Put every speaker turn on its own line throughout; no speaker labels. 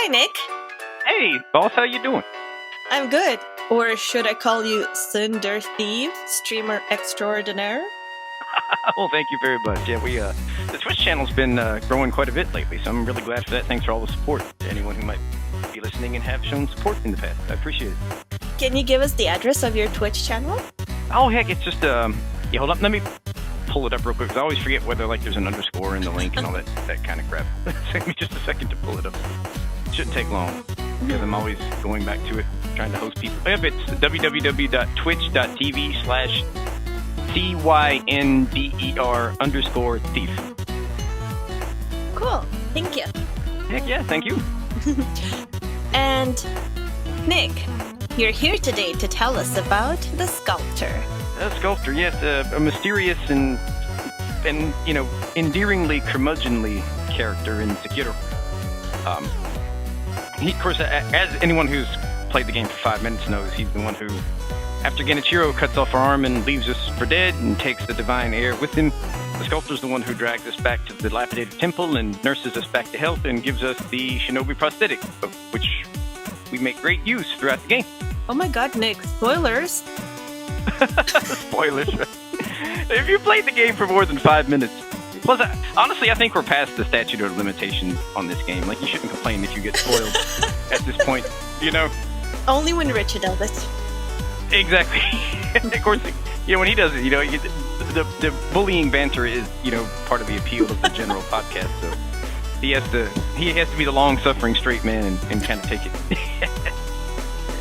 Hi, Nick.
Hey, boss, how you doing?
I'm good. Or should I call you Cinder Thief, streamer extraordinaire?
Well, thank you very much. Yeah, the Twitch channel's been growing quite a bit lately, so I'm really glad for that. Thanks for all the support to anyone who might be listening and have shown support in the past. I appreciate it.
Can you give us the address of your Twitch channel?
Oh, heck, it's just, yeah, hold up, let me pull it up real quick, because I always forget whether, there's an underscore in the link and all that kind of crap. Take me just a second to pull it up. It shouldn't take long, because I'm always going back to it, trying to host people. Yep, it's www.twitch.tv/CYNDER_thief.
Cool. Thank you.
Heck yeah, thank you.
And, Nick, you're here today to tell us about the Sculptor.
The Sculptor, yes, a mysterious and endearingly curmudgeonly character in Sekiro. He, of course, as anyone who's played the game for 5 minutes knows, he's the one who, after Genichiro cuts off our arm and leaves us for dead and takes the divine air with him, the Sculptor's the one who drags us back to the dilapidated temple and nurses us back to health and gives us the Shinobi prosthetic, of which we make great use throughout the game.
Oh my god, Nick, spoilers!
Spoilers. If you played the game for more than 5 minutes. Plus, honestly, I think we're past the statute of limitations on this game. You shouldn't complain if you get spoiled at this point,
Only when Richard does it.
Exactly. Of course, when he does it, the bullying banter is, part of the appeal of the general podcast. So he has to be the long-suffering straight man and kind of take it.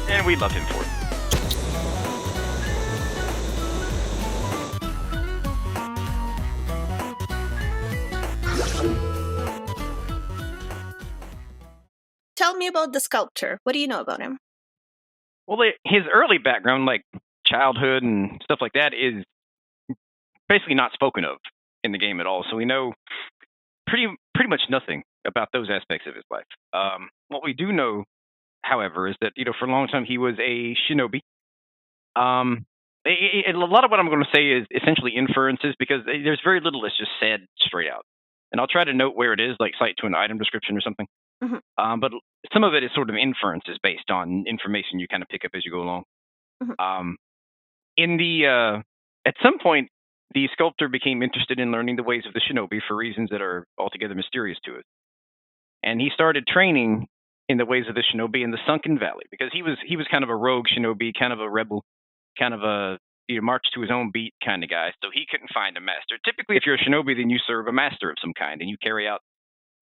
And we love him for it.
Tell me about the Sculptor. What do you know about him?
Well, his early background, like childhood and stuff like that, is basically not spoken of in the game at all. So we know pretty much nothing about those aspects of his life. What we do know, however, is that for a long time he was a shinobi. A lot of what I'm going to say is essentially inferences, because there's very little that's just said straight out. And I'll try to note where it is, cite to an item description or something. Mm-hmm. But some of it is sort of inferences based on information you kind of pick up as you go along. Mm-hmm. At some point, the Sculptor became interested in learning the ways of the shinobi for reasons that are altogether mysterious to us. And he started training in the ways of the shinobi in the Sunken Valley, because he was kind of a rogue shinobi, kind of a rebel, kind of a march to his own beat kind of guy. So he couldn't find a master. Typically, if you're a shinobi, then you serve a master of some kind, and you carry out.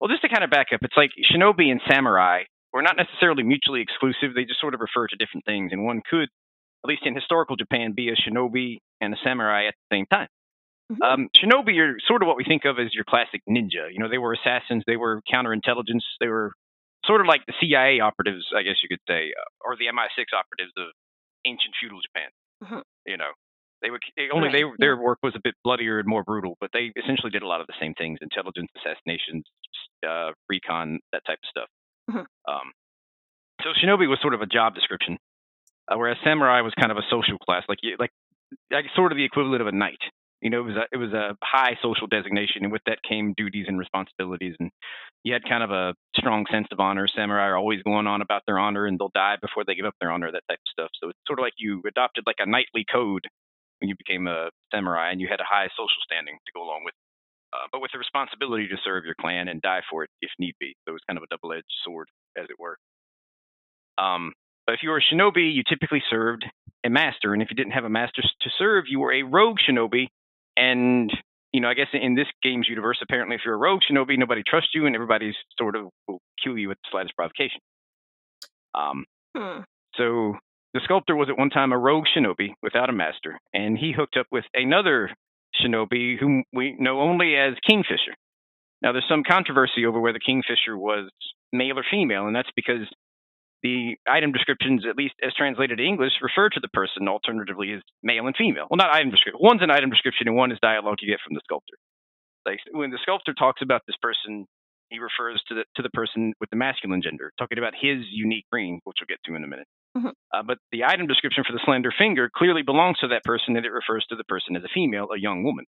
Well, just to kind of back up, it's like shinobi and samurai were not necessarily mutually exclusive. They just sort of refer to different things, and one could, at least in historical Japan, be a shinobi and a samurai at the same time. Mm-hmm. Shinobi are sort of what we think of as your classic ninja. They were assassins, they were counterintelligence, they were sort of like the CIA operatives, I guess you could say, or the MI6 operatives of ancient feudal Japan. Mm-hmm. Their work was a bit bloodier and more brutal, but they essentially did a lot of the same things: intelligence, assassinations, recon, that type of stuff. Mm-hmm. So shinobi was sort of a job description, whereas samurai was kind of a social class, like sort of the equivalent of a knight. It was a high social designation, and with that came duties and responsibilities, and you had kind of a strong sense of honor. Samurai are always going on about their honor, and they'll die before they give up their honor, that type of stuff. So it's sort of like you adopted a knightly code when you became a samurai, and you had a high social standing to go along with it. But with the responsibility to serve your clan and die for it if need be. So it was kind of a double-edged sword, as it were. But if you were a shinobi, you typically served a master, and if you didn't have a master to serve, you were a rogue shinobi. And, I guess in this game's universe, apparently if you're a rogue shinobi, nobody trusts you, and everybody sort of will kill you at the slightest provocation. So the Sculptor was at one time a rogue shinobi without a master, and he hooked up with another shinobi whom we know only as Kingfisher. Now, there's some controversy over whether Kingfisher was male or female, and that's because the item descriptions, at least as translated to English, refer to the person alternatively as male and female. Well, not item description. One's an item description, and one is dialogue you get from the Sculptor. When the Sculptor talks about this person, he refers to the person with the masculine gender, talking about his unique ring, which we'll get to in a minute. Mm-hmm. But the item description for the slender finger clearly belongs to that person, and it refers to the person as a female, a young woman.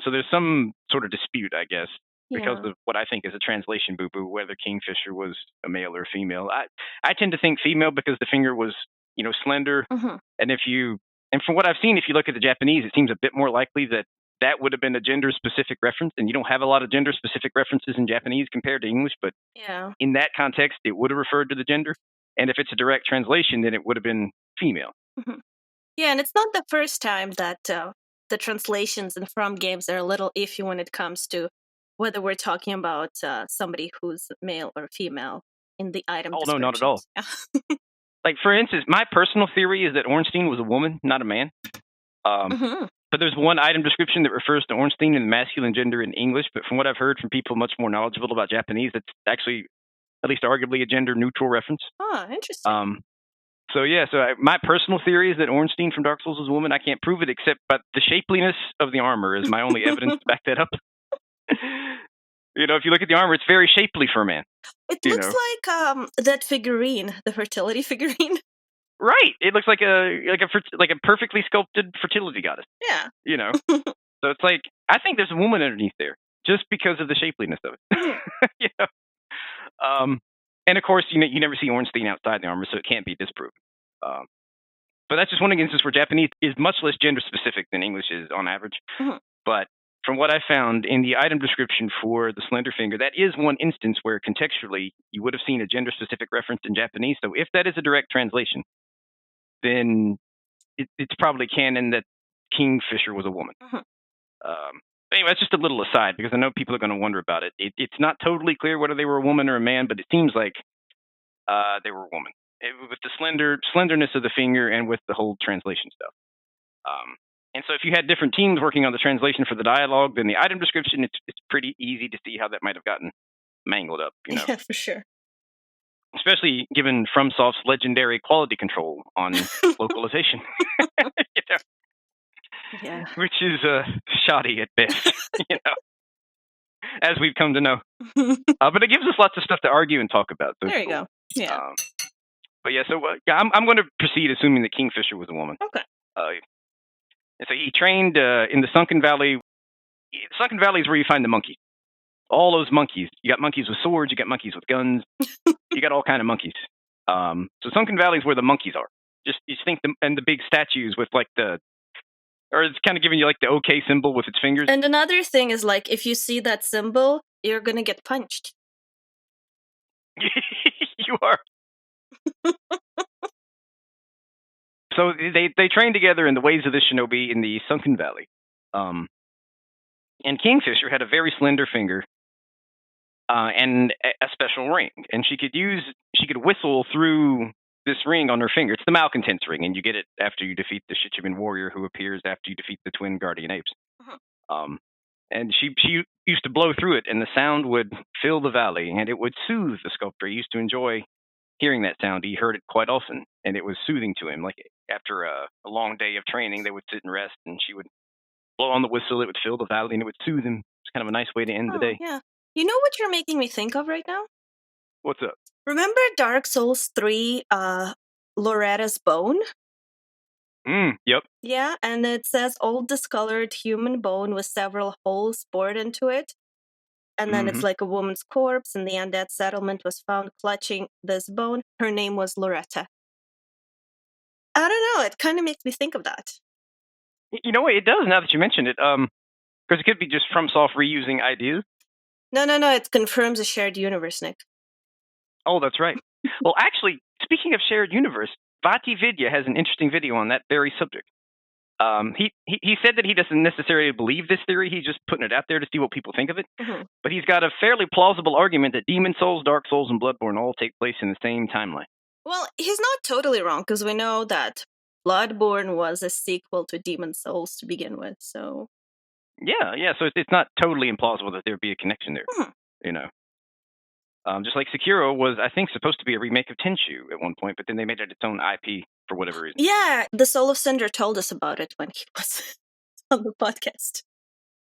So there's some sort of dispute, I guess, because
Yeah.
of what I think is a translation boo-boo, whether Kingfisher was a male or female. I tend to think female because the finger was, slender.
Mm-hmm.
And from what I've seen, if you look at the Japanese, it seems a bit more likely that that would have been a gender-specific reference, and you don't have a lot of gender-specific references in Japanese compared to English, but
Yeah.
in that context, it would have referred to the gender. And if it's a direct translation, then it would have been female.
Mm-hmm. Yeah, and it's not the first time that the translations in From games are a little iffy when it comes to whether we're talking about somebody who's male or female in the item
Oh, no, not at all.
descriptions.
Like, for instance, my personal theory is that Ornstein was a woman, not a man.
Mm-hmm.
But there's one item description that refers to Ornstein in the masculine gender in English. But from what I've heard from people much more knowledgeable about Japanese, it's actually at least arguably a gender-neutral reference.
Oh, interesting.
My personal theory is that Ornstein from Dark Souls is a woman. I can't prove it, except but the shapeliness of the armor is my only evidence to back that up. If you look at the armor, it's very shapely for a man.
It looks like that figurine, the fertility figurine.
Right. It looks like a perfectly sculpted fertility goddess.
Yeah.
So it's like, I think there's a woman underneath there just because of the shapeliness of it. And of course, you never see Ornstein outside the armor, so it can't be disproven. But that's just one instance where Japanese is much less gender specific than English is on average.
Mm-hmm.
But from what I found in the item description for the Slender Finger, that is one instance where contextually you would have seen a gender specific reference in Japanese. So if that is a direct translation, then it's probably canon that Kingfisher was a woman.
Mm-hmm.
Anyway, that's just a little aside because I know people are going to wonder about it. It's not totally clear whether they were a woman or a man, but it seems like they were a woman with the slenderness of the finger and with the whole translation stuff. And so if you had different teams working on the translation for the dialogue, then the item description, it's pretty easy to see how that might have gotten mangled up.
Yeah, for sure.
Especially given FromSoft's legendary quality control on localization.
Yeah.
Which is shoddy at best, as we've come to know. But it gives us lots of stuff to argue and talk about. So
there you go. Yeah.
I'm going to proceed assuming that Kingfisher was a woman.
Okay.
And so he trained in the Sunken Valley. Sunken Valley is where you find the monkeys. All those monkeys. You got monkeys with swords. You got monkeys with guns. You got all kind of monkeys. So Sunken Valley is where the monkeys are. Just think and the big statues with or it's kind of giving you like the OK symbol with its fingers.
And another thing is like if you see that symbol, you're gonna get punched.
You are. So they trained together in the ways of the shinobi in the Sunken Valley. And Kingfisher had a very slender finger and a special ring. And she could whistle through this ring on her finger. It's the Malcontents Ring, and you get it after you defeat the Shichiman warrior who appears after you defeat the twin guardian apes. Uh-huh. And she used to blow through it, and the sound would fill the valley, and it would soothe the sculptor. He used to enjoy hearing that sound. He heard it quite often, and it was soothing to him. Like after a long day of training, they would sit and rest, and she would blow on the whistle. It would fill the valley, and it would soothe him. It's kind of a nice way to end the day.
Yeah. You know what you're making me think of right now?
What's up?
Remember Dark Souls 3, Loretta's bone?
Yep.
Yeah, and it says old discolored human bone with several holes bored into it. And then it's like a woman's corpse, and the undead settlement was found clutching this bone. Her name was Loretta. I don't know, it kind of makes me think of that.
You know what, it does now that you mention it. Because it could be just FromSoft reusing ideas.
No, it confirms a shared universe, Nick.
Oh, that's right. Well, actually, speaking of shared universe, Vati Vidya has an interesting video on that very subject. He said that he doesn't necessarily believe this theory. He's just putting it out there to see what people think of it. Mm-hmm. But he's got a fairly plausible argument that Demon Souls, Dark Souls, and Bloodborne all take place in the same timeline.
Well, he's not totally wrong, because we know that Bloodborne was a sequel to Demon Souls to begin with, so...
Yeah, so it's not totally implausible that there'd be a connection there, you know. Just like Sekiro was, I think, supposed to be a remake of Tenchu at one point, but then they made it its own IP for whatever reason.
Yeah, the Soul of Cinder told us about it when he was on the podcast.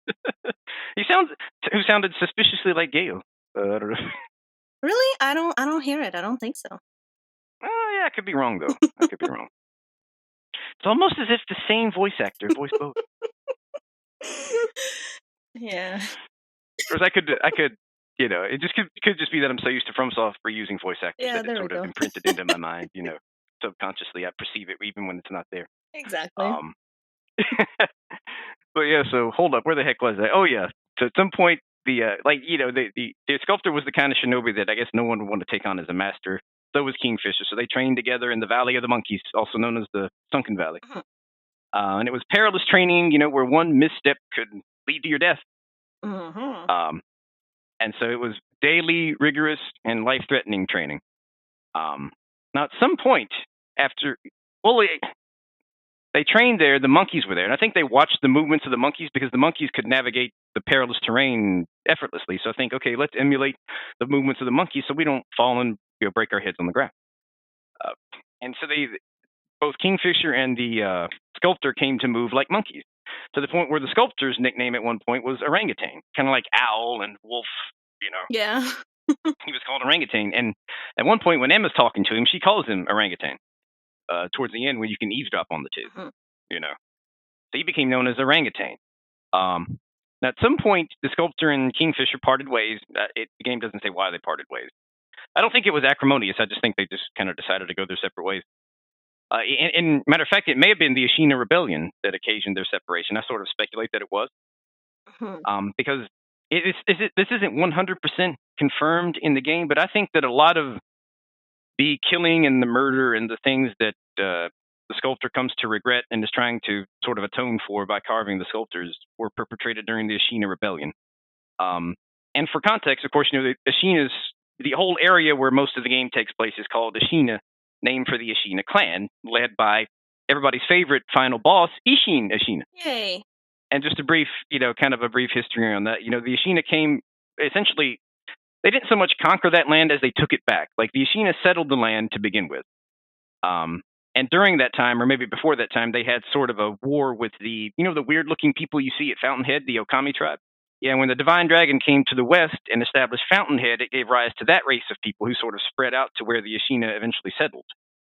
Who sounded suspiciously like Gale. I don't know.
Really? I don't hear it. I don't think so.
Oh, yeah, I could be wrong, though. I could be wrong. It's almost as if the same voice actor voiced both.
Yeah.
course, I could, it just could just be that I'm so used to FromSoft reusing voice actors that it's sort of imprinted into my mind. Subconsciously I perceive it even when it's not there.
Exactly.
But yeah, so hold up, where the heck was I? Oh yeah, so at some point the sculptor was the kind of shinobi that I guess no one would want to take on as a master. So was Kingfisher. So they trained together in the Valley of the Monkeys, also known as the Sunken Valley. And it was perilous training, where one misstep could lead to your death. And so it was daily, rigorous, and life-threatening training. Now, at some point after, they trained there, the monkeys were there, and I think they watched the movements of the monkeys because the monkeys could navigate the perilous terrain effortlessly. So I think, okay, let's emulate the movements of the monkeys so we don't fall and break our heads on the ground. And so both Kingfisher and the sculptor came to move like monkeys, to the point where the sculptor's nickname at one point was orangutan, kind of like owl and wolf,
Yeah.
He was called orangutan. And at one point when Emma's talking to him, she calls him orangutan. Towards the end when you can eavesdrop on the two, So he became known as orangutan. Now, at some point, the sculptor and Kingfisher parted ways. The game doesn't say why they parted ways. I don't think it was acrimonious. I just think they just kind of decided to go their separate ways. And matter of fact, it may have been the Ashina Rebellion that occasioned their separation. I sort of speculate that it was. Because this isn't 100% confirmed in the game, but I think that a lot of the killing and the murder and the things that the sculptor comes to regret and is trying to sort of atone for by carving the sculptors were perpetrated during the Ashina Rebellion. And for context, of course, the whole area where most of the game takes place is called Ashina, named for the Ashina clan, led by everybody's favorite final boss, Ishin Ashina.
Yay.
And just a brief, kind of a brief history on that. The Ashina came, essentially, they didn't so much conquer that land as they took it back. Like, the Ashina settled the land to begin with. And during that time, or maybe before that time, they had sort of a war with the weird-looking people you see at Fountainhead, the Okami tribe. Yeah, when the Divine Dragon came to the west and established Fountainhead, it gave rise to that race of people who sort of spread out to where the Ashina eventually settled.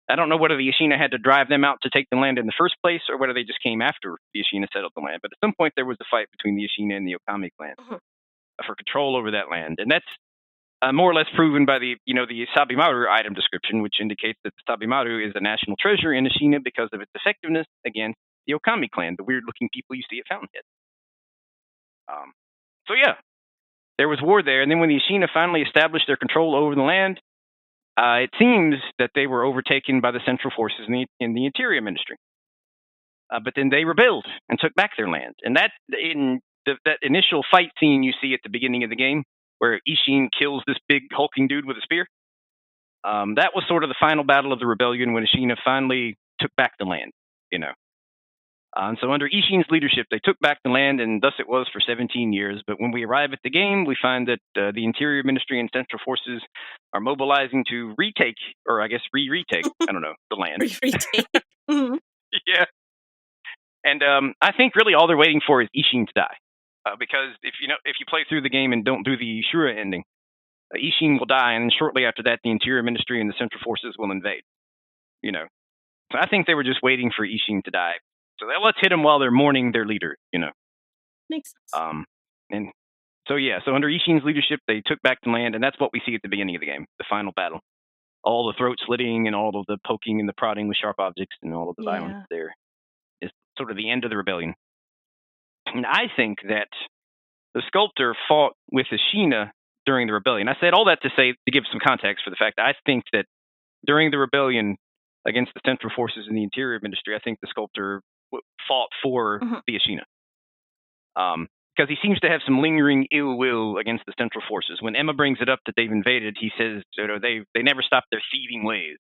I don't know whether the Ashina had to drive them out to take the land in the first place or whether they just came after the Ashina settled the land. But at some point, there was a fight between the Ashina and the Okami clan for control over that land. And that's more or less proven by the Sabimaru item description, which indicates that the Sabimaru is a national treasure in Ashina because of its effectiveness against the Okami clan, the weird-looking people you see at Fountainhead. So yeah, there was war there, and then when the Ashina finally established their control over the land, it seems that they were overtaken by the Central Forces in the Interior Ministry. But then they rebelled and took back their land, and that initial fight scene you see at the beginning of the game, where Ishin kills this big hulking dude with a spear, that was sort of the final battle of the rebellion when Ashina finally took back the land, And so under Ishin's leadership, they took back the land, and thus it was for 17 years. But when we arrive at the game, we find that the Interior Ministry and Central Forces are mobilizing to retake, or I guess retake, I don't know, the land.
Retake.
Yeah. And I think really all they're waiting for is Ishin to die. Because if you play through the game and don't do the Shura ending, Ishin will die, and shortly after that, the Interior Ministry and the Central Forces will invade. So I think they were just waiting for Ishin to die. So let's hit them while they're mourning their leader,
Makes sense.
And so under Ishin's leadership, they took back the land, and that's what we see at the beginning of the game, the final battle. All the throat slitting and all of the poking and the prodding with sharp objects and all of the violence there is sort of the end of the rebellion. And I think that the sculptor fought with Ashina during the rebellion. I said all that to give some context for the fact that I think that during the rebellion against the Central Forces in the Interior Ministry, I think the sculptor fought for the Ashina. Because he seems to have some lingering ill will against the Central Forces. When Emma brings it up that they've invaded, he says, they never stopped their thieving ways.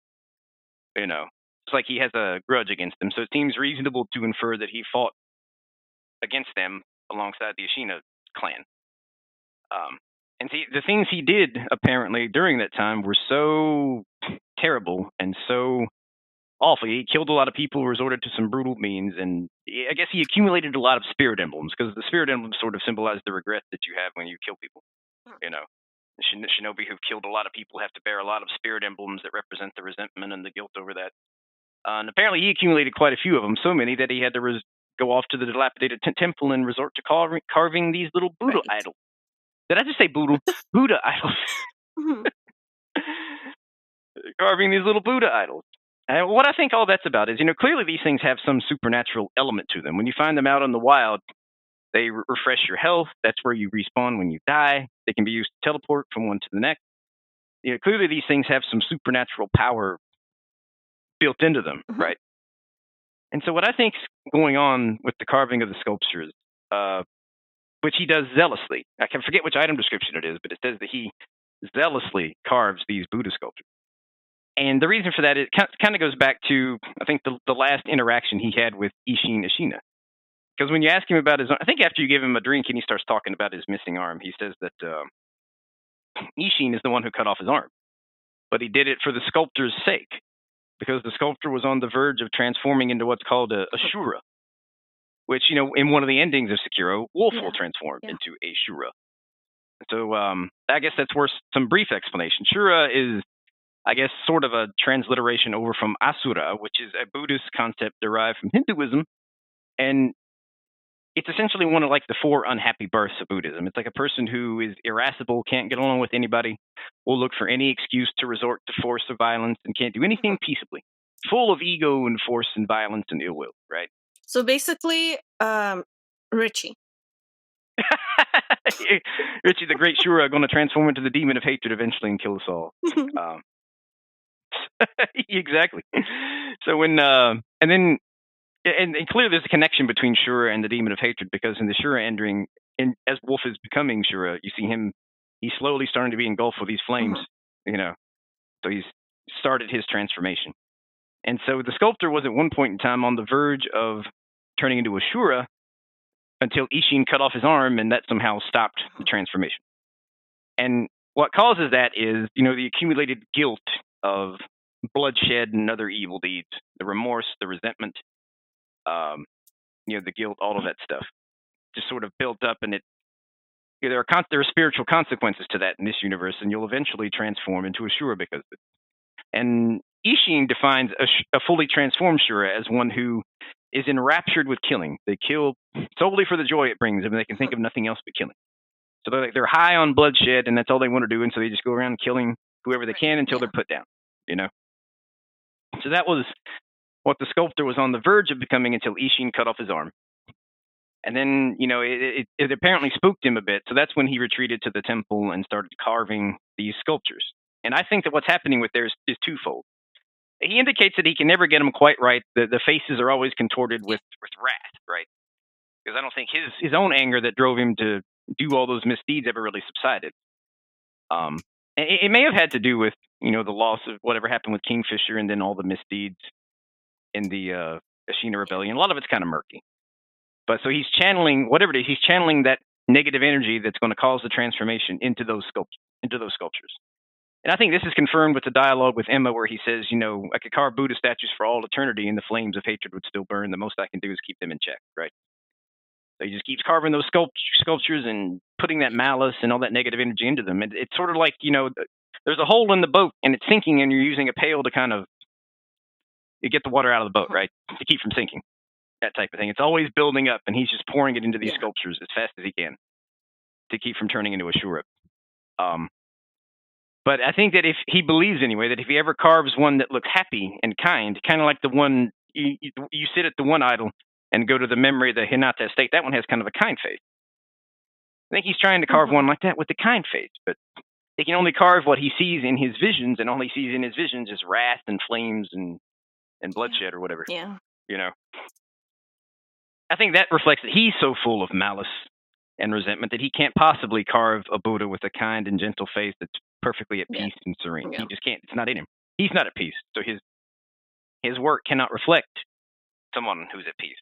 It's like he has a grudge against them. So it seems reasonable to infer that he fought against them alongside the Ashina clan. And see, the things he did apparently during that time were so terrible and so awful. He killed a lot of people, resorted to some brutal means, and I guess he accumulated a lot of spirit emblems, because the spirit emblems sort of symbolize the regret that you have when you kill people. Shinobi who've killed a lot of people have to bear a lot of spirit emblems that represent the resentment and the guilt over that. And apparently he accumulated quite a few of them, so many that he had to go off to the dilapidated temple and resort to carving these little Buddha idols. Did I just say Buddha? Buddha idols. Carving these little Buddha idols. And what I think all that's about is, clearly these things have some supernatural element to them. When you find them out in the wild, they refresh your health. That's where you respawn when you die. They can be used to teleport from one to the next. Clearly these things have some supernatural power built into them, right? And so what I think's going on with the carving of the sculptures, which he does zealously. I can forget which item description it is, but it says that he zealously carves these Buddha sculptures. And the reason for that, it kind of goes back to, I think, the last interaction he had with Isshin Ashina. Because when you ask him about I think after you give him a drink and he starts talking about his missing arm, he says that Isshin is the one who cut off his arm. But he did it for the sculptor's sake, because the sculptor was on the verge of transforming into what's called a Shura, which, in one of the endings of Sekiro, Wolf will transform into a Shura. So I guess that's worth some brief explanation. Shura is, I guess, sort of a transliteration over from Asura, which is a Buddhist concept derived from Hinduism. And it's essentially one of like the 4 unhappy births of Buddhism. It's like a person who is irascible, can't get along with anybody, will look for any excuse to resort to force or violence, and can't do anything peaceably. Full of ego and force and violence and ill will, right?
So basically, Richie.
Richie, the great Shura, going to transform into the demon of hatred eventually and kill us all. Exactly. So when and then and clearly there's a connection between Shura and the demon of hatred, because in the Shura ending, as Wolf is becoming Shura, you see him, he's slowly starting to be engulfed with these flames, so he's started his transformation. And so the sculptor was at one point in time on the verge of turning into a Shura until Isshin cut off his arm, and that somehow stopped the transformation. And what causes that is, the accumulated guilt of bloodshed and other evil deeds, the remorse, the resentment, the guilt, all of that stuff just sort of built up, and there are spiritual consequences to that in this universe, and you'll eventually transform into a Shura because of it. And Isshin defines a fully transformed Shura as one who is enraptured with killing. They kill solely for the joy it brings them, and they can think of nothing else but killing. So they're high on bloodshed, and that's all they want to do, and so they just go around killing whoever they can until they're put down, So that was what the sculptor was on the verge of becoming until Isshin cut off his arm. And then, it apparently spooked him a bit, so that's when he retreated to the temple and started carving these sculptures. And I think that what's happening with theirs is twofold. He indicates that he can never get them quite right. The faces are always contorted with wrath, right? Because I don't think his own anger that drove him to do all those misdeeds ever really subsided. It may have had to do with, the loss of whatever happened with Kingfisher and then all the misdeeds in the Ashina Rebellion. A lot of it's kind of murky. But so he's channeling, whatever it is, he's channeling that negative energy that's going to cause the transformation into those sculptures. And I think this is confirmed with the dialogue with Emma, where he says, I could carve Buddha statues for all eternity and the flames of hatred would still burn. The most I can do is keep them in check, right? So he just keeps carving those sculptures and putting that malice and all that negative energy into them. It's sort of like, there's a hole in the boat and it's sinking, and you're using a pail to kind of get the water out of the boat, right? To keep from sinking. That type of thing. It's always building up, and he's just pouring it into these sculptures as fast as he can to keep from turning into a Shura. But I think that if he believes anyway, that if he ever carves one that looks happy and kind of like the one, you sit at the one idol and go to the memory of the Hinata estate, that one has kind of a kind face. I think he's trying to carve one like that with the kind face, but he can only carve what he sees in his visions, and all he sees in his visions is wrath and flames and bloodshed or whatever.
Yeah.
I think that reflects that he's so full of malice and resentment that he can't possibly carve a Buddha with a kind and gentle face that's perfectly at peace and serene. He just can't. It's not in him. He's not at peace. So his work cannot reflect someone who's at peace.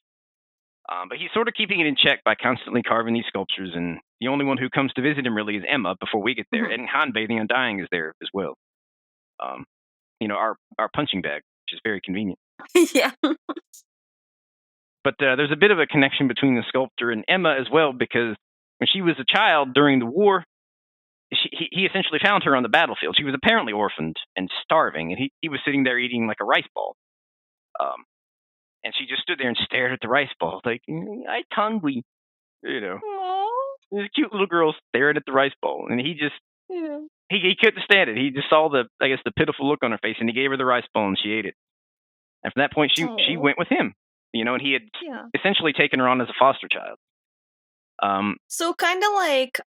But he's sort of keeping it in check by constantly carving these sculptures, and the only one who comes to visit him really is Emma before we get there. And Han Bathing Undying is there as well. Our punching bag, which is very convenient.
Yeah.
But there's a bit of a connection between the sculptor and Emma as well, because when she was a child during the war, he essentially found her on the battlefield. She was apparently orphaned and starving, and he was sitting there eating like a rice ball. And she just stood there and stared at the rice ball, like, I'm hungry,
Aww.
This cute little girl staring at the rice bowl, and he just he couldn't stand it. He just saw the pitiful look on her face, and he gave her the rice bowl, and she ate it. And from that point, she went with him, and he had essentially taken her on as a foster child.
So kind of like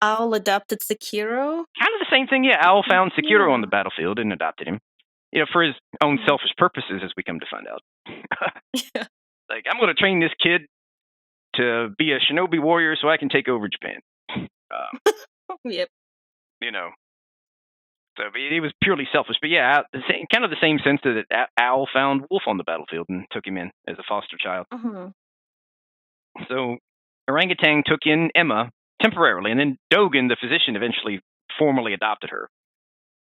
Owl adopted Sekiro.
Kind of the same thing, yeah. Owl found Sekiro on the battlefield and adopted him, for his own selfish purposes, as we come to find out. Like, I'm going to train this kid to be a Shinobi warrior so I can take over Japan.
Yep.
So it was purely selfish. But yeah, kind of the same sense that Owl found Wolf on the battlefield and took him in as a foster child. So Orangutan took in Emma temporarily, and then Dogen, the physician, eventually formally adopted her.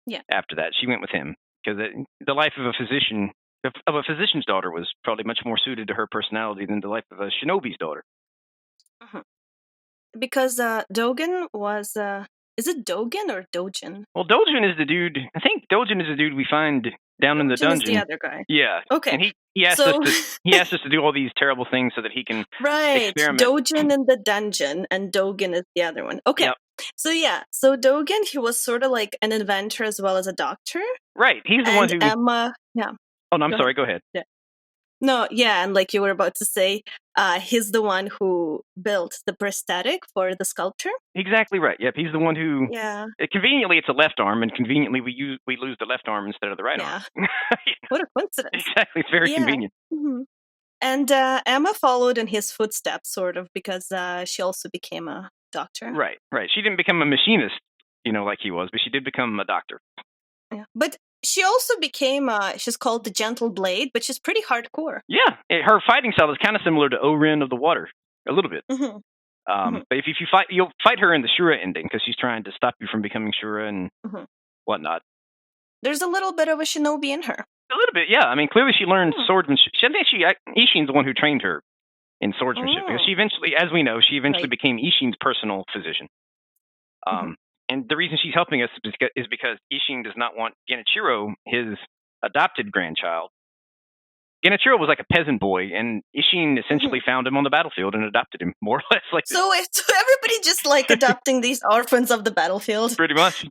Yeah.
After that, she went with him because the life of a physician's daughter was probably much more suited to her personality than the life of a shinobi's daughter.
Because Dogen was is it Dogen or Dojin?
Well, Dojin is the dude. I think Dojin is the dude we find down in the dungeon.
Is the other guy.
Yeah.
Okay.
And he asked us to do all these terrible things so that he can experiment.
Dojin in the dungeon, and Dogen is the other one. Okay. Yep. So Dogen, he was sort of like an inventor as well as a doctor.
Right. He's the one who.
Emma. Yeah.
Oh no, I'm sorry. Go ahead.
Yeah. No, yeah, and like you were about to say, he's the one who built the prosthetic for the sculptor.
Exactly right. Yep, he's the one who. Yeah. Conveniently, it's a left arm, and conveniently, we lose the left arm instead of the right arm.
What a coincidence!
Exactly, it's very convenient.
Mm-hmm. And Emma followed in his footsteps, sort of, because she also became a doctor.
Right. She didn't become a machinist, like he was, but she did become a doctor.
Yeah, but. She also became, she's called the Gentle Blade, but she's pretty hardcore.
Yeah, her fighting style is kind of similar to Orin of the Water, a little bit. But if you fight, you'll fight her in the Shura ending, because she's trying to stop you from becoming Shura and whatnot.
There's a little bit of a shinobi in her.
A little bit, yeah. I mean, clearly she learned swordsmanship. I think Ishin's the one who trained her in swordsmanship, because she eventually, as we know, became Ishin's personal physician. And the reason she's helping us is because Ishin does not want Genichiro, his adopted grandchild. Genichiro was like a peasant boy, and Ishin essentially found him on the battlefield and adopted him, more or less. Like
so everybody just like adopting these orphans of the battlefield.
Pretty much.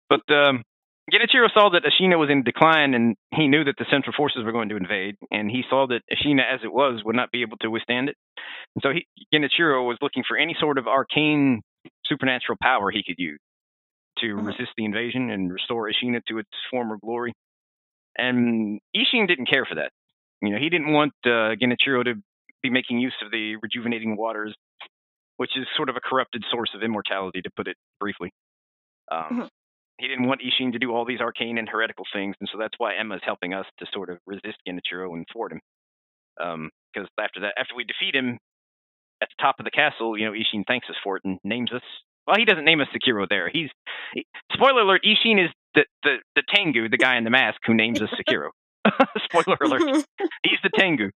But Genichiro saw that Ashina was in decline, and he knew that the Central Forces were going to invade, and he saw that Ashina, as it was, would not be able to withstand it. And so Genichiro was looking for any sort of arcane supernatural power he could use to resist the invasion and restore Ashina to its former glory. And Ishin didn't care for that. He didn't want Genichiro to be making use of the rejuvenating waters, which is sort of a corrupted source of immortality, to put it briefly. He didn't want Ishin to do all these arcane and heretical things, and so that's why Emma's helping us to sort of resist Genichiro and thwart him. Because after we defeat him at the top of the castle, Ishin thanks us for it and names us. Well, he doesn't name us Sekiro there. Spoiler alert, Ishin is the Tengu, the guy in the mask, who names us Sekiro. Spoiler alert. He's the Tengu.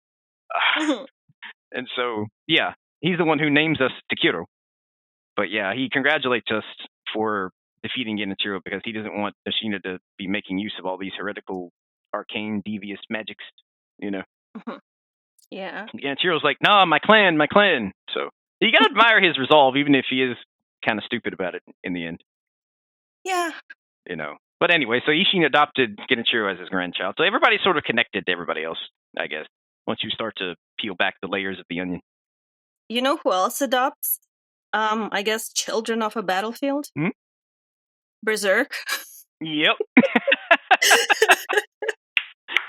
And so, yeah, he's the one who names us Sekiro. But yeah, he congratulates us for defeating Genichiro because he doesn't want Ashina to be making use of all these heretical, arcane, devious magics,
Yeah.
Genichiro's like, nah, my clan. So you gotta admire his resolve, even if he is kind of stupid about it in the end.
Yeah.
But anyway, so Ishin adopted Genichiro as his grandchild. So everybody's sort of connected to everybody else, I guess, once you start to peel back the layers of the onion.
You know who else adopts, I guess, children off a battlefield? Berserk.
Yep.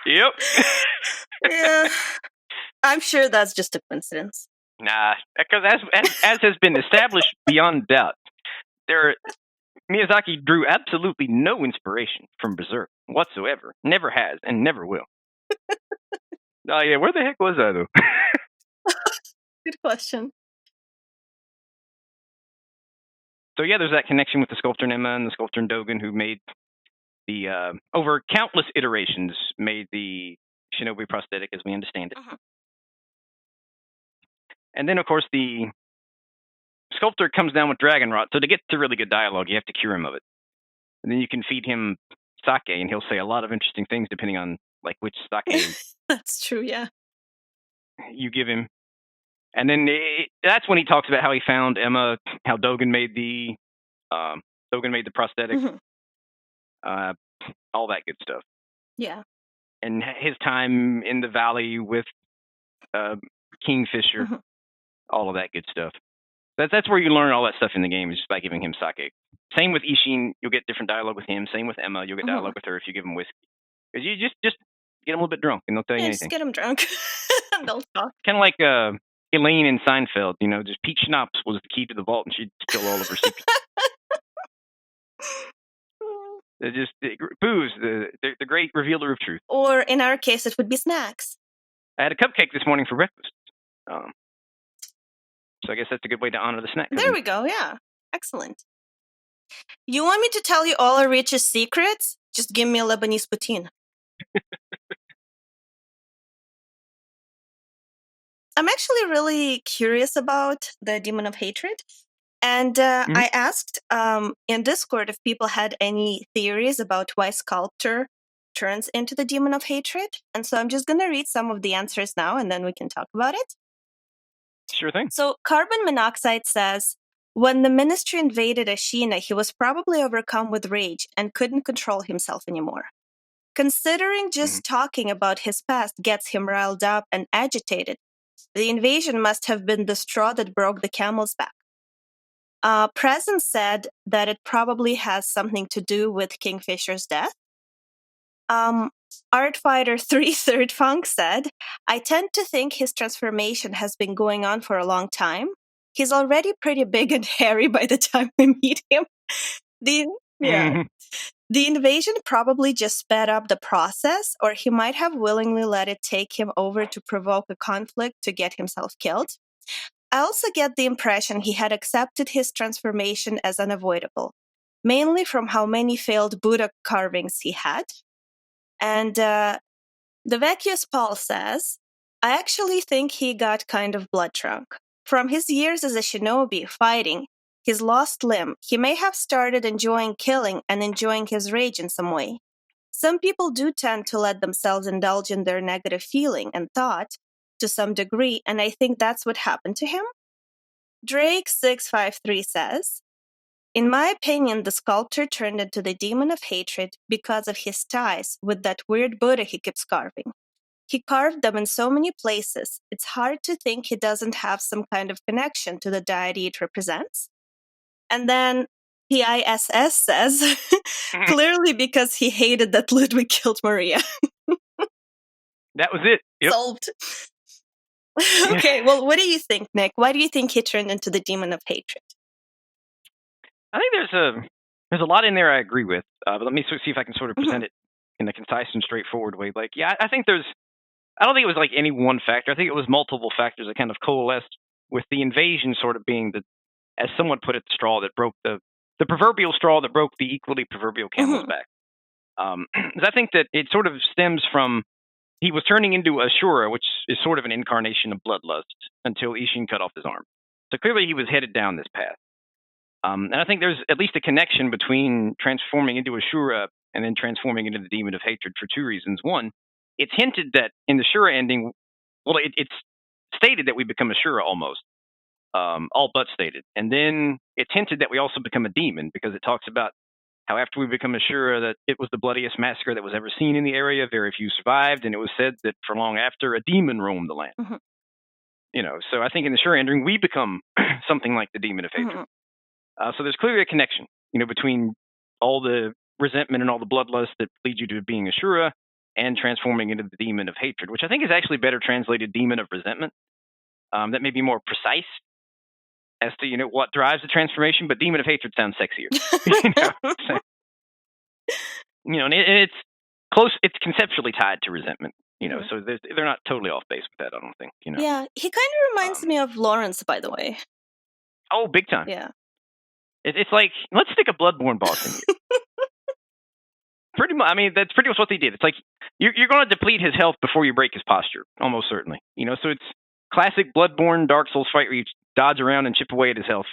Yep.
Yeah. I'm sure that's just a coincidence.
Nah, because as has been established beyond doubt, Miyazaki drew absolutely no inspiration from Berserk whatsoever. Never has and never will. Oh yeah, where the heck was I though?
Good question.
So yeah, there's that connection with the Sculptor and Emma and the Sculptor and Dogen, who made the over countless iterations made the Shinobi prosthetic as we understand it. And then, of course, the sculptor comes down with dragon rot. So to get to really good dialogue, you have to cure him of it. And then you can feed him sake, and he'll say a lot of interesting things depending on which sake
That's true, yeah.
You give him. And then that's when he talks about how he found Emma, how Dogen made the prosthetic, all that good stuff.
Yeah.
And his time in the valley with Kingfisher, all of that good stuff. That's where you learn all that stuff in the game, is just by giving him sake. Same with Ishin, you'll get different dialogue with him. Same with Emma, you'll get dialogue with her if you give him whiskey. Because you just get them a little bit drunk and they'll tell you anything.
Just get them drunk. They'll talk.
Kind of like Elaine in Seinfeld, just Pete Schnapps was the key to the vault and she'd spill all of her secrets. They're just booze, the great revealer of truth.
Or in our case, it would be snacks.
I had a cupcake this morning for breakfast. So I guess that's a good way to honor the snack.
There we go, yeah. Excellent. You want me to tell you all our richest secrets? Just give me a Lebanese poutine. I'm actually really curious about the Demon of Hatred. And I asked in Discord if people had any theories about why Sculptor turns into the Demon of Hatred. And so I'm just going to read some of the answers now, and then we can talk about it.
Sure thing.
So Carbon Monoxide says, when the Ministry invaded Ashina, he was probably overcome with rage and couldn't control himself anymore. Considering just talking about his past gets him riled up and agitated, the invasion must have been the straw that broke the camel's back. Presence said that it probably has something to do with Kingfisher's death. Artfighter 3 Third Funk said, I tend to think his transformation has been going on for a long time. He's already pretty big and hairy by the time we meet him. The invasion probably just sped up the process, or he might have willingly let it take him over to provoke a conflict to get himself killed. I also get the impression he had accepted his transformation as unavoidable, mainly from how many failed Buddha carvings he had. And the Vacuous Paul says, I actually think he got kind of blood drunk. From his years as a shinobi fighting his lost limb, he may have started enjoying killing and enjoying his rage in some way. Some people do tend to let themselves indulge in their negative feeling and thought to some degree, and I think that's what happened to him. Drake653 says, in my opinion, the sculptor turned into the Demon of Hatred because of his ties with that weird Buddha he keeps carving. He carved them in so many places, it's hard to think he doesn't have some kind of connection to the deity it represents. And then PISS says, clearly because he hated that Ludwig killed Maria.
That was it. Yep.
Solved. Okay, well, what do you think, Nick? Why do you think he turned into the Demon of Hatred?
I think there's a lot in there I agree with, but let me see if I can sort of present it in a concise and straightforward way. Like, yeah, I don't think it was like any one factor. I think it was multiple factors that kind of coalesced, with the invasion sort of being as someone put it, the straw that broke the proverbial straw that broke the equally proverbial camel's back. I think that it sort of stems from he was turning into Ashura, which is sort of an incarnation of bloodlust, until Ishin cut off his arm. So clearly he was headed down this path. And I think there's at least a connection between transforming into Ashura and then transforming into the Demon of Hatred for two reasons. One, it's hinted that in the Shura ending, well, it's stated that we become Ashura almost, all but stated. And then it's hinted that we also become a demon, because it talks about how after we become Ashura, that it was the bloodiest massacre that was ever seen in the area. Very few survived, and it was said that for long after, a demon roamed the land. So I think in the Shura ending, we become something like the Demon of Hatred. So there's clearly a connection, between all the resentment and all the bloodlust that lead you to being Ashura and transforming into the Demon of Hatred, which I think is actually better translated Demon of Resentment. That may be more precise as to, what drives the transformation, but Demon of Hatred sounds sexier. And it's close, it's conceptually tied to resentment, so they're not totally off base with that, I don't think,
Yeah, he kind of reminds me of Lawrence, by the way.
Oh, big time.
Yeah.
It's like, let's stick a Bloodborne boss in here. Pretty much, I mean, that's pretty much what they did. It's like, you're going to deplete his health before you break his posture, almost certainly. So it's classic Bloodborne Dark Souls fight where you dodge around and chip away at his health.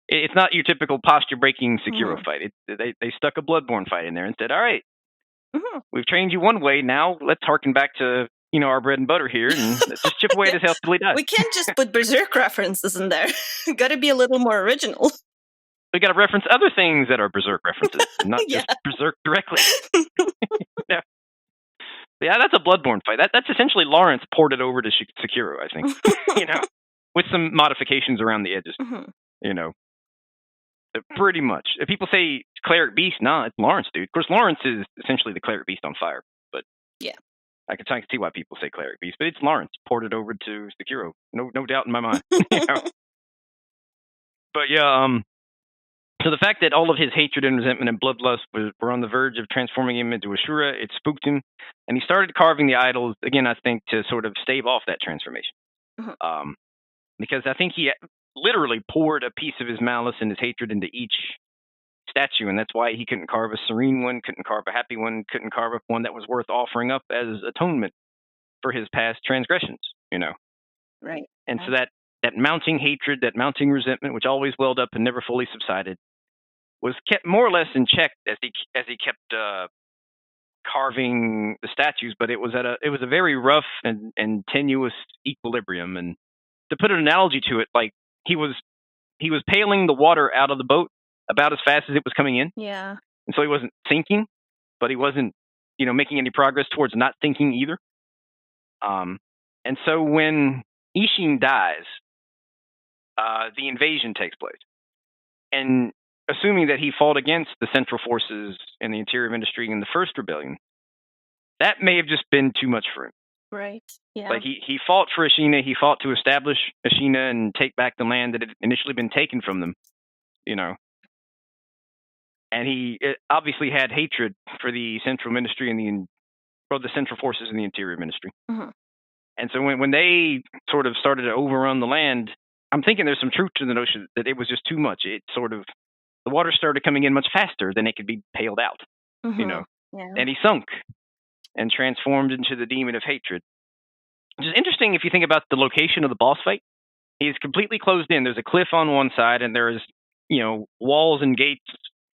It's not your typical posture-breaking Sekiro fight. They stuck a Bloodborne fight in there and said, all right, we've trained you one way, now let's harken back to our bread and butter here, and just chip away at his health till he dies.
We can't just put Berserk references in there. Got to be a little more original.
We got to reference other things that are Berserk references, not just Berserk directly. Yeah, that's a Bloodborne fight. That's essentially Lawrence ported over to Sekiro, I think. With some modifications around the edges. Pretty much. If people say Cleric Beast, it's Lawrence, dude. Of course, Lawrence is essentially the Cleric Beast on fire, but
yeah,
I can see why people say Cleric Beast, but it's Lawrence ported over to Sekiro. No doubt in my mind. But yeah, so the fact that all of his hatred and resentment and bloodlust were on the verge of transforming him into Ashura, it spooked him, and he started carving the idols again. I think to sort of stave off that transformation, because I think he literally poured a piece of his malice and his hatred into each statue, and that's why he couldn't carve a serene one, couldn't carve a happy one, couldn't carve up one that was worth offering up as atonement for his past transgressions.
Right.
And so that mounting hatred, that mounting resentment, which always welled up and never fully subsided, was kept more or less in check as he kept carving the statues. But it was a very rough and tenuous equilibrium. And to put an analogy to it, like he was paling the water out of the boat about as fast as it was coming in.
Yeah.
And so he wasn't sinking, but he wasn't making any progress towards not sinking either. And so when Ishin dies, the invasion takes place. And assuming that he fought against the Central Forces and the Interior Ministry in the first rebellion, that may have just been too much for him.
Right, yeah.
Like he fought for Ashina, he fought to establish Ashina and take back the land that had initially been taken from them, And he obviously had hatred for the Central Ministry and the Central Forces in the Interior Ministry.
Mm-hmm.
And so when they sort of started to overrun the land, I'm thinking there's some truth to the notion that it was just too much. It sort of, the water started coming in much faster than it could be paled out,
Yeah.
And he sunk and transformed into the demon of hatred. Which is interesting if you think about the location of the boss fight. He's completely closed in. There's a cliff on one side, and there's, walls and gates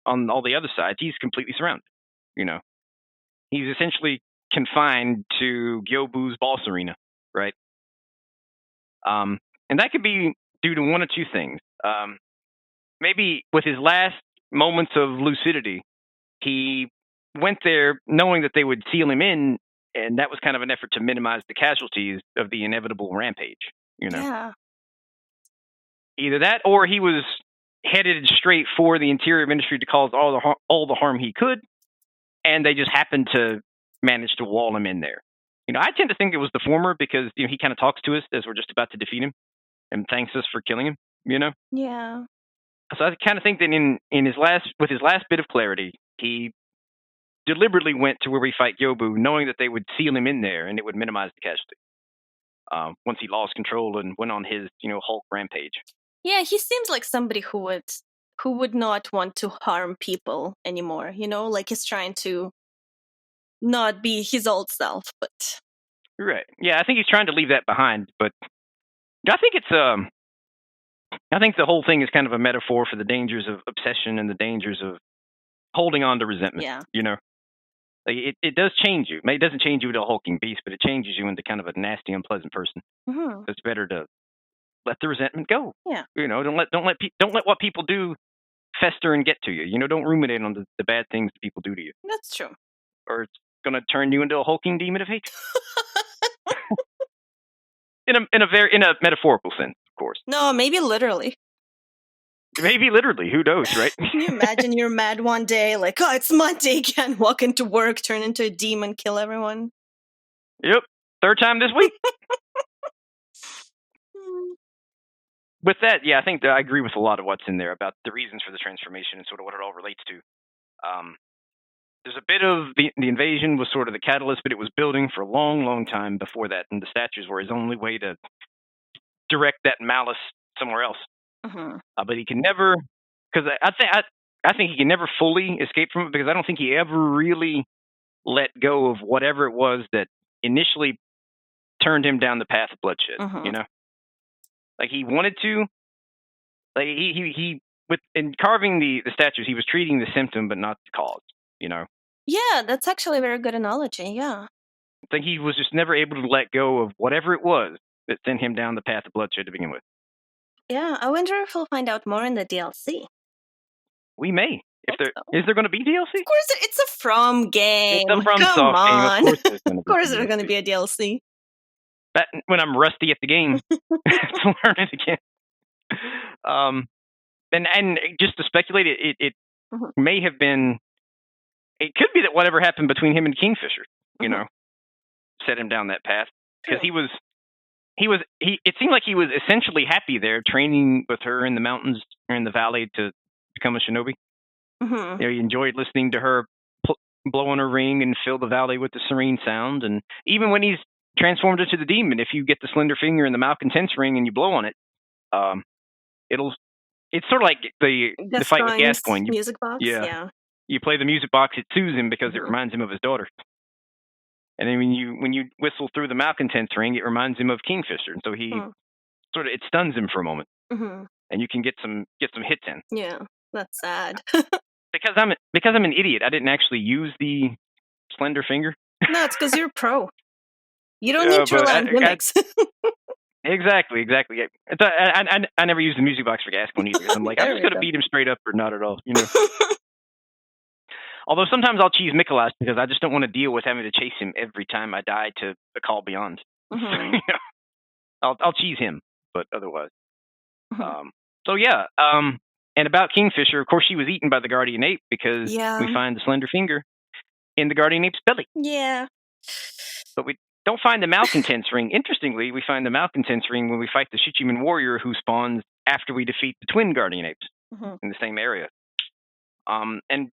on all the other sides. He's completely surrounded, He's essentially confined to Gyobu's boss arena, right? And that could be due to one of two things. Maybe with his last moments of lucidity, he went there knowing that they would seal him in, and that was kind of an effort to minimize the casualties of the inevitable rampage,
Yeah.
Either that, or he was headed straight for the Interior Ministry to cause all the harm he could, and they just happened to manage to wall him in there. I tend to think it was the former because he kind of talks to us as we're just about to defeat him and thanks us for killing him,
Yeah.
So I kind of think that with his last bit of clarity, he deliberately went to where we fight Gyobu, knowing that they would seal him in there and it would minimize the casualty. Once he lost control and went on his, Hulk rampage.
Yeah, he seems like somebody who would not want to harm people anymore. Like he's trying to not be his old self, but
right. Yeah, I think he's trying to leave that behind, but I think I think the whole thing is kind of a metaphor for the dangers of obsession and the dangers of holding on to resentment.
Yeah.
Like it does change you. It doesn't change you into a hulking beast, but it changes you into kind of a nasty, unpleasant person.
Mm-hmm.
It's better to let the resentment go.
Yeah.
Don't let what people do fester and get to you. Don't ruminate on the bad things that people do to you.
That's true.
Or it's gonna turn you into a hulking demon of hatred. in a metaphorical sense, of course.
No, maybe literally.
Maybe literally. Who knows, right?
Can you imagine you're mad one day, like, oh, it's Monday again, walk into work, turn into a demon, kill everyone?
Yep. Third time this week. With that, yeah, I think that I agree with a lot of what's in there about the reasons for the transformation and sort of what it all relates to. There's a bit of the invasion was sort of the catalyst, but it was building for a long, long time before that, and the statues were his only way to direct that malice somewhere else.
Mm-hmm.
But he can never, because I think he can never fully escape from it, because I don't think he ever really let go of whatever it was that initially turned him down the path of bloodshed.
Mm-hmm.
Like he wanted to, like he in carving the statues, he was treating the symptom but not the cause.
Yeah, that's actually a very good analogy. Yeah.
I think he was just never able to let go of whatever it was that sent him down the path of bloodshed to begin with.
Yeah, I wonder if we'll find out more in the DLC.
We may. Is there going to be DLC?
Of course, it's a From game.
It's a From
Come
soft
on.
game. Of course there's going to be.
Of course there's going to be a DLC.
When I'm rusty at the game, to learn it again. And just to speculate, it may have been. It could be that whatever happened between him and Kingfisher, set him down that path, because it seemed like he was essentially happy there, training with her in the mountains or in the valley to become a shinobi. He enjoyed listening to her blow on her ring and fill the valley with the serene sound. And even when he's transformed into the demon, if you get the slender finger and the Malcontents Ring and you blow on it, it's sort of like the fight with Gascoigne.
Music box, yeah.
You play the music box, it soothes him because it reminds him of his daughter. And then when you whistle through the Malcontents Ring, it reminds him of Kingfisher, and so he it stuns him for a moment, and you can get some hits in.
Yeah, that's sad.
because I'm an idiot. I didn't actually use the slender finger.
No, it's because you're pro. You don't need to learn gimmicks.
Exactly. I never used the music box for Gascoigne either. I'm like, I'm just gonna beat him straight up or not at all, Although sometimes I'll cheese Mikolas because I just don't want to deal with having to chase him every time I die to the Call Beyond. I'll cheese him, but otherwise. And about Kingfisher, of course, she was eaten by the Guardian Ape because we find the slender finger in the Guardian Ape's belly.
Yeah.
But we don't find the Malcontents Ring. Interestingly, we find the Malcontents Ring when we fight the Shichiman warrior who spawns after we defeat the twin Guardian Apes in the same area. And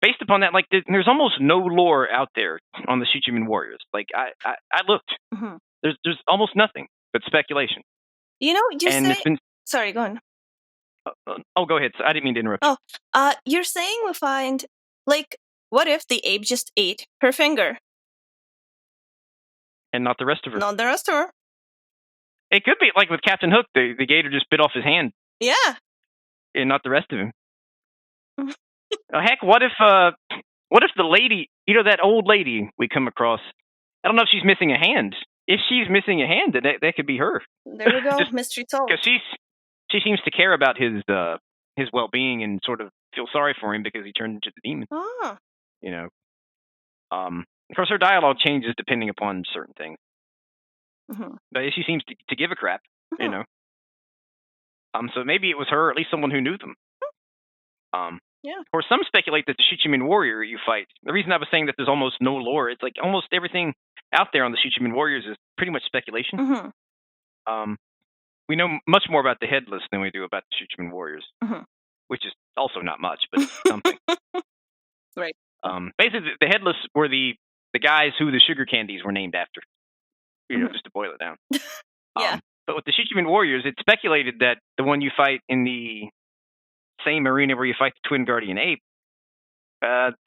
based upon that, there's almost no lore out there on the Shichiman warriors. I looked. There's almost nothing but speculation.
Sorry, go on.
Go ahead. I didn't mean to interrupt.
You're saying we find, what if the ape just ate her finger?
And not the rest of her.
Not the rest of her.
It could be like with Captain Hook, the gator just bit off his hand.
Yeah.
And not the rest of him. Heck, what if the lady, that old lady we come across, I don't know if she's missing a hand. If she's missing a hand, then that could be her.
There we go, mystery solved.
Because she seems to care about his well-being and sort of feel sorry for him because he turned into the demon.
Ah.
Of course, her dialogue changes depending upon certain things. But she seems to give a crap, So maybe it was her, or at least someone who knew them. Of course, some speculate that the Shichiman warrior you fight. The reason I was saying that there's almost no lore, it's like almost everything out there on the Shichiman warriors is pretty much speculation. We know much more about the Headless than we do about the Shichiman warriors, which is also not much, but something.
Right.
Basically, the Headless were the guys who the sugar candies were named after. Just to boil it down.
Yeah.
But with the Shichiman warriors, it's speculated that the one you fight in the same arena where you fight the twin Guardian Ape,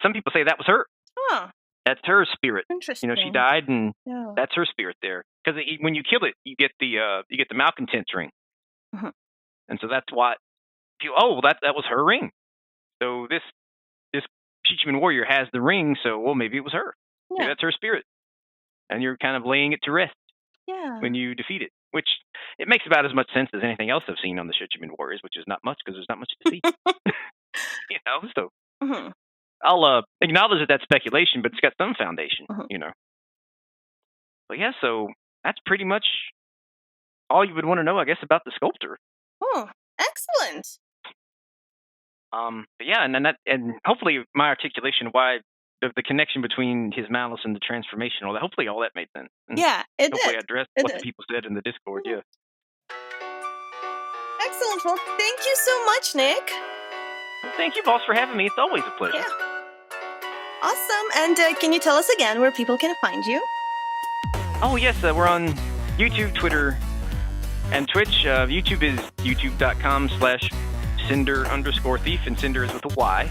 some people say that was her.
Huh.
That's her spirit.
Interesting.
She died, and that's her spirit there. Because when you kill it, you get the Malcontents Ring, and so that's why. That was her ring. So this Shichiman warrior has the ring. So maybe it was her. Yeah. Maybe that's her spirit, and you're kind of laying it to rest.
Yeah.
When you defeat it, which it makes about as much sense as anything else I've seen on the Shichiman warriors, which is not much because there's not much to see. So I'll acknowledge that that's speculation, but it's got some foundation, But yeah, so that's pretty much all you would want to know, I guess, about the sculptor.
Oh, excellent.
But yeah, and hopefully my articulation why the connection between his malice and the transformation, all that. Hopefully, all that made sense. And
it
hopefully
did.
I addressed what the people said in the Discord. Yeah.
Excellent. Well, thank you so much, Nick.
Well, thank you, boss, for having me. It's always a pleasure.
Yeah. Awesome. And can you tell us again where people can find you?
Oh yes, we're on YouTube, Twitter, and Twitch. YouTube is youtube.com/Cinder_Thief, and Cinder is with a Y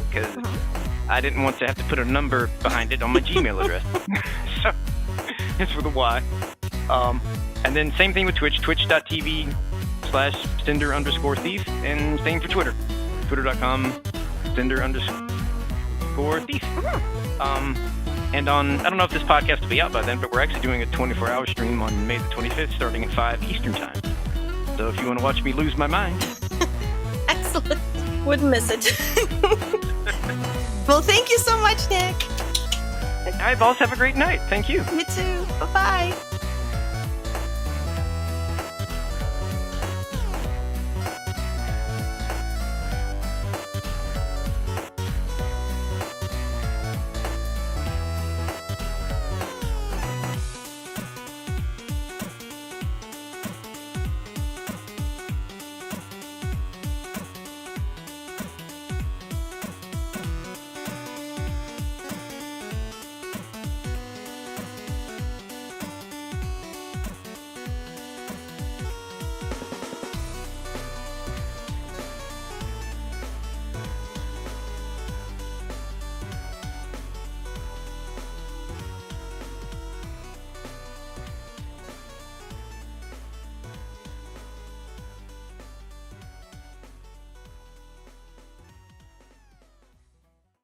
because I didn't want to have to put a number behind it on my Gmail address. So it's with a Y. And then same thing with Twitch, twitch.tv/Cinder_Thief, and same for Twitter, twitter.com/Cinder_Thief. And on, I don't know if this podcast will be out by then, but we're actually doing a 24-hour stream on May the 25th, starting at 5 Eastern Time. So if you want to watch me lose my mind.
Excellent. Wouldn't miss it. Well, thank you so much, Nick.
All right, boss, have a great night. Thank you.
You too. Bye-bye.